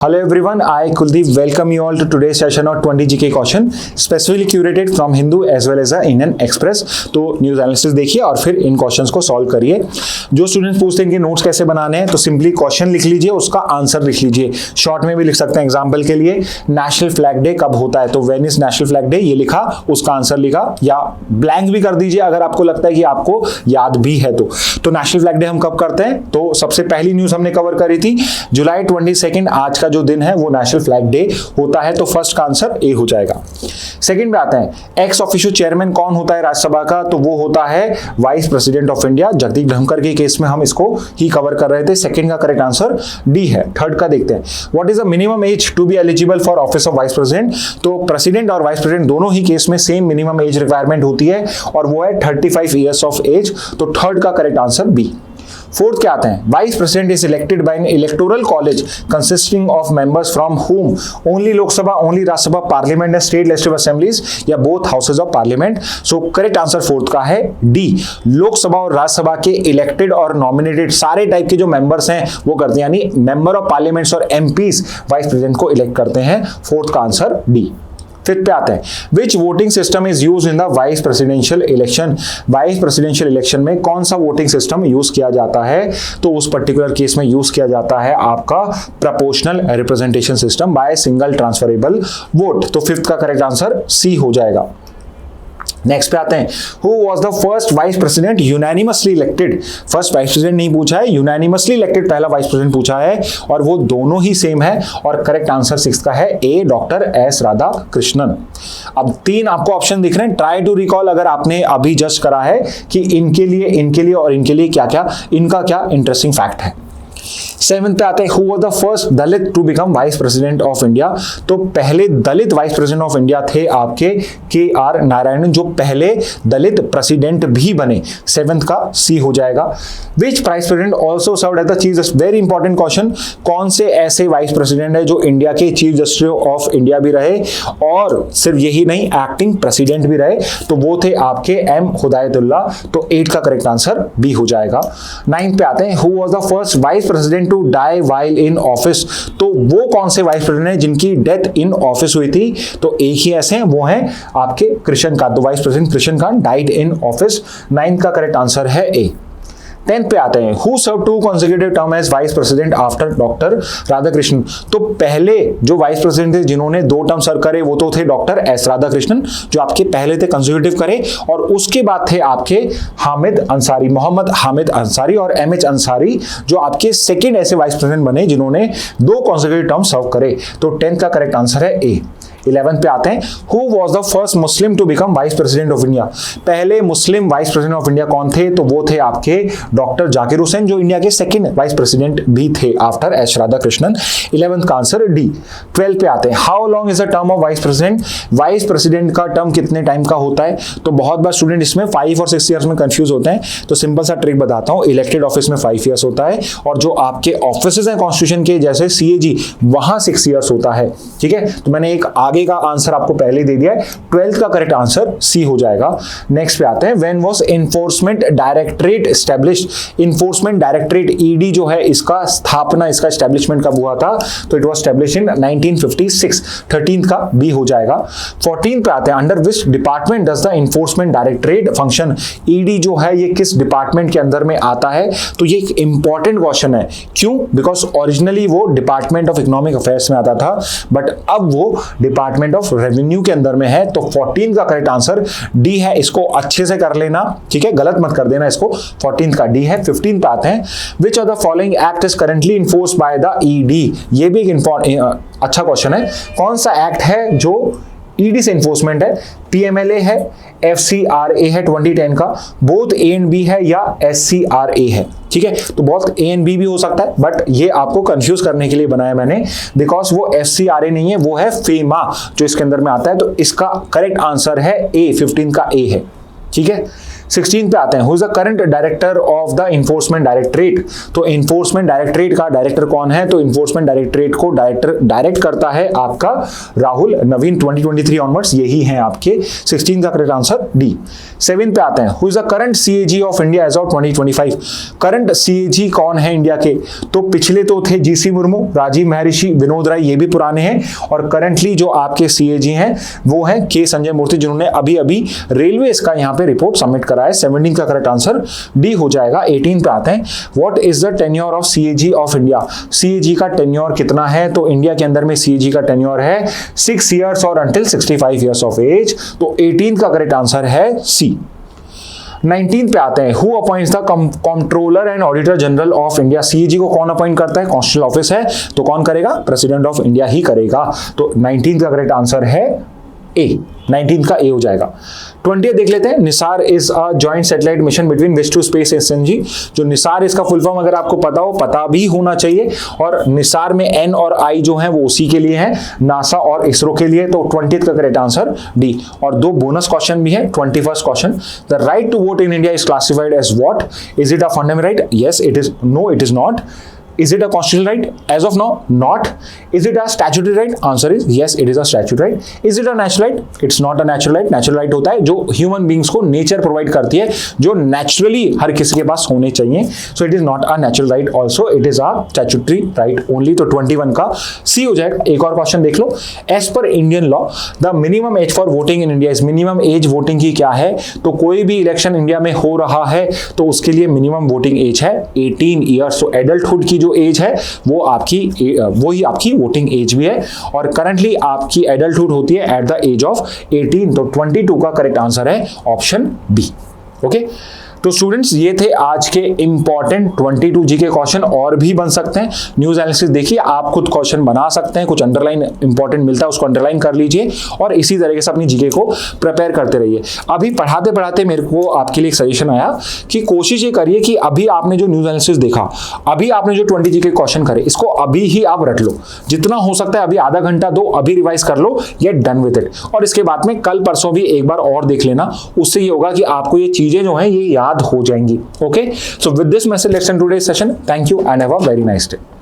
Hello everyone, I Kuldeep welcome you all to today's session of 20 GK question specifically curated from Hindu as well as Indian Express। तो news analysis देखिए और फिर इन questions को solve करिए। जो students पूछते हैं कि नोट्स कैसे बनाने हैं, तो सिंपली क्वेश्चन लिख लीजिए, उसका आंसर लिख लीजिए। शॉर्ट में भी लिख सकते हैं। एग्जाम्पल के लिए नेशनल फ्लैग डे कब होता है, तो when is national flag day, ये लिखा, उसका आंसर लिखा, या ब्लैंक भी कर दीजिए अगर आपको लगता है कि आपको याद भी है तो नेशनल फ्लैग डे हम कब करते हैं, तो सबसे पहली न्यूज हमने कवर करी थी जुलाई 22 आज का जो दिन है वो नेशनल फ्लैग डे होता है। तो फर्स्ट का आंसर ए हो जाएगा। सेकंड पे आते हैं, एक्स ऑफिशियो चेयरमैन कौन होता है राज्यसभा का, तो वो होता है vice president of India. Jagdeep Dhankhar के केस में हम इसको ही कवर कर रहे थे। सेकंड का करेक्ट आंसर डी है। थर्ड का देखते हैं, what is the minimum age to be eligible for office of vice president, तो प्रेसिडेंट और वाइस प्रेसिडेंट दोनों ही केस में सेम मिनिमम एज रिक्वायरमेंट होती है और वो है 35 ईयर्स ऑफ एज। तो थर्ड का करेक्ट आंसर बी। फोर्थ क्या आते हैं, vice president is elected by an electoral college consisting of members from home, only Lok Sabha, only Rajya Sabha, parliament and state legislative assemblies या both houses of parliament. So correct answer fourth का है D. Lok Sabha और राज्यसभा के elected और nominated सारे type के जो members हैं वो करते हैं, यानी मेंबर ऑफ पार्लियामेंट्स और एमपीज वाइस प्रेसिडेंट को इलेक्ट करते हैं। फोर्थ का आंसर डी। फिफ्थ पे आते हैं, which voting system is use in the vice presidential election, vice presidential election में कौन सा वोटिंग सिस्टम यूज किया जाता है, तो उस पर्टिकुलर केस में यूज किया जाता है आपका proportional representation system by single transferable vote. तो फिफ्थ का करेक्ट आंसर सी हो जाएगा। नेक्स्ट पे आते हैं, who was the first vice president unanimously elected, first vice president नहीं पूछा है, यूनानिमसली इलेक्टेड पहला वाइस प्रेसिडेंट पूछा है और वो दोनों ही सेम है और करेक्ट आंसर सिक्स का है ए, डॉक्टर एस राधा कृष्णन। अब तीन आपको ऑप्शन दिख रहे हैं, ट्राई टू रिकॉल अगर आपने अभी जस्ट करा है कि इनके लिए और इनके लिए क्या क्या इनका क्या इंटरेस्टिंग फैक्ट है। सेवेंथ पे आते हैं, who was the first Dalit to become vice president of India, तो पहले Dalit vice president of India थे आपके के आर नारायणन, जो पहले दलित प्रेसिडेंट भी बने। सेवेंथ का सी हो जाएगा। Which vice president also served as the chief justice, very important question, कौन से ऐसे वाइस प्रेसिडेंट है जो इंडिया के चीफ जस्टिस ऑफ इंडिया भी रहे और सिर्फ यही नहीं एक्टिंग प्रेसिडेंट भी रहे, तो वो थे आपके एम हिदायतुल्लाह। तो 8 का करेक्ट आंसर बी हो जाएगा। 9 पे आते हैं, who was the first vice president to die while in office, तो वो कौन से वाइस प्रेसिडेंट हैं जिनकी डेथ इन ऑफिस हुई थी, तो एक ही ऐसे हैं, वो हैं आपके कृष्णकांत, तो vice president Krishnakant died in office. 9 का करेक्ट आंसर है ए। 10th पे आते हैं, who serve 2 consecutive term as vice president after doctor Radhakrishnan, तो पहले जो वाइस प्रेसिडेंट थे जिन्होंने 2 टर्म सर्व करे वो तो थे डॉक्टर एस राधाकृष्णन, जो आपके पहले थे कंसेक्यूटिव करे, और उसके बाद थे आपके हामिद अंसारी, मोहम्मद हामिद अंसारी और एमएच अंसारी, जो आपके सेकेंड ऐसे वाइस प्रेसिडेंट बने जिन्होंने 2 consecutive टर्म सर्व करे। तो 10th का करेक्ट आंसर है ए। 11th पे आते हैं, who was the first Muslim to become vice president of India, पहले Muslim vice president of India कौन थे, तो वो थे आपके डॉक्टर जाकिर हुसैन, जो इंडिया के सेकंड वाइस प्रेसिडेंट भी थे आफ्टर एस राधाकृष्णन। 11th का आंसर डी। 12th पे आते हैं, how long is the term of vice president, vice president का टर्म कितने टाइम का होता है, तो बहुत बार स्टूडेंट इसमें 5 और 6 ईयर्स में कंफ्यूज होते हैं, तो सिंपल सा ट्रिक बताता हूं, इलेक्टेड ऑफिस में 5 ईयर्स होता है और जो आपके ऑफिसेज हैं कॉन्स्टिट्यूशन के जैसे सीएजी वहां 6 ईयर्स होता है। ठीक है, तो मैंने एक आगे का आंसर आपको पहले दे दिया है। 12th का करेक्ट आंसर सी हो जाएगा। नेक्स्ट पे आते हैं, when was enforcement directorate established, enforcement directorate ED जो है इसका स्थापना, इसका एस्टैब्लिशमेंट कब हुआ था, तो it was established in 1956। 13th का बी हो जाएगा। 14th पे आते हैं, under which department does the enforcement directorate function, ED जो है ये किस डिपार्टमेंट के अंदर में आता है, तो ये एक इंपॉर्टेंट क्वेश्चन है। क्यों? बिकॉज ओरिजिनली वो डिपार्टमेंट ऑफ इकोनॉमिक अफेयर्स में आता था, बट अब वो डिपार्टमेंट ऑफ रेवेन्यू के अंदर में है। तो 14 का करेक्ट आंसर डी है, इसको अच्छे से कर लेना, ठीक है, गलत मत कर देना इसको। 14 का डी है। 15 पे आते हैं, which of the following act is currently enforced by the ED, ये भी एक अच्छा क्वेश्चन है, कौन सा एक्ट है जो ईडी से इन्फोर्समेंट है, पीएमएलए है, एफसीआरए है 2010 का, बोथ ए एंड बी है, या एससीआरए है। ठीक है, तो बहुत ए एंड बी भी हो सकता है, बट ये आपको कंफ्यूज करने के लिए बनाया मैंने, बिकॉज वो एफसीआरए नहीं है, वो है फेमा जो इसके अंदर में आता है। तो इसका करेक्ट आंसर है ए, 15 का ए है। ठीक है, 16 पे आते हैं, who is the current director of the enforcement directorate. तो इन्फोर्समेंट डायरेक्टरेट का डायरेक्टर कौन है? तो इन्फोर्समेंट डायरेक्टरेट को डायरेक्ट करता है आपका राहुल नवीन। 2023 ऑनवर्ड्स यही है आपके 16 का करेक्ट आंसर डी। 7 पे आते हैं, who is the current CAG of India as of 2025। Current CAG कौन है इंडिया के? तो पिछले तो थे जीसी मुर्मू, राजीव महर्षि, विनोद राय, ये भी पुराने हैं। और करंटली जो आपके सीएजी हैं वो है के संजय मूर्ति, जिन्होंने अभी अभी रेलवे का यहाँ पे रिपोर्ट सबमिट करा है। 17 का करेक्ट आंसर डी हो जाएगा। 18 पे आते हैं, what is the tenure of CAG of India. CAG का टेन्योर कितना है? तो इंडिया के अंदर में सीएजी का टेन्योर है 6 इयर्स और अंटिल 65 इयर्स ऑफ एज। तो 18 का करेक्ट आंसर है सी। 19 पे आते हैं, who appoints the controller and auditor general of India. CAG को कौन अपॉइंट करता है? कॉन्स्टिट्यूशनल ऑफिस है, तो कौन करेगा? प्रेसिडेंट ऑफ इंडिया ही करेगा। तो 19 का करेक्ट आंसर है ए। 19 का ए हो जाएगा। 20 देख लेते हैं, NISAR is a joint satellite mission between which two space agencies. जो निसार इसका फुल फॉर्म अगर आपको पता हो, पता भी होना चाहिए, और निसार में एन और आई जो है वो उसी के लिए है, नासा और इसरो के लिए। तो 20 का करेक्ट आंसर डी। और 2 बोनस क्वेश्चन भी है। 21st question, the right to vote in India is classified as what? Is it a fundamental right? Yes it is. No it is not. Is it a constitutional right? As of now, not. Is it a statutory right? Answer is yes, it is a statutory right. Is it a natural right? It's not a natural right. Natural right होता है जो human beings को nature provide करती है, जो naturally हर किसी के पास होने चाहिए. So it is not a natural right also. It is a statutory right only. तो 21 का C हो जाएगा. एक और क्वेश्चन देख लो. As per Indian law, the minimum age for voting in India is minimum age voting की क्या है? तो कोई भी इलेक्शन इंडिया में हो रहा है तो उसके लिए मिनिमम वोटिंग एज है 18 ईयर्स। तो एडल्टहुड की जो एज है वो ही आपकी वोटिंग एज भी है। और करंटली आपकी एडल्टहुड होती है एट द एज ऑफ 18। तो 22 का करेक्ट आंसर है ऑप्शन बी। ओके, तो स्टूडेंट्स ये थे आज के इंपॉर्टेंट 22 जीके क्वेश्चन। और भी बन सकते हैं, न्यूज एनालिसिस देखिए, आप खुद क्वेश्चन बना सकते हैं, कुछ अंडरलाइन इंपॉर्टेंट मिलता है उसको अंडरलाइन कर लीजिए और इसी तरीके से अपनी जीके को प्रिपेयर करते रहिए। अभी पढ़ाते पढ़ाते मेरे को आपके लिए एक सजेशन आया कि कोशिश ये करिए कि अभी आपने जो न्यूज एनालिसिस देखा, अभी आपने जो 20 जीके क्वेश्चन करे, इसको अभी ही आप रट लो, जितना हो सकता है अभी आधा घंटा दो, अभी रिवाइज कर लो, गेट डन विद इट। और इसके बाद में कल परसों भी एक बार और देख लेना, उससे ये होगा कि आपको ये चीजें जो है ये याद हो जाएंगी। Okay, so with this message let's end today's session. Thank you and have a very nice day.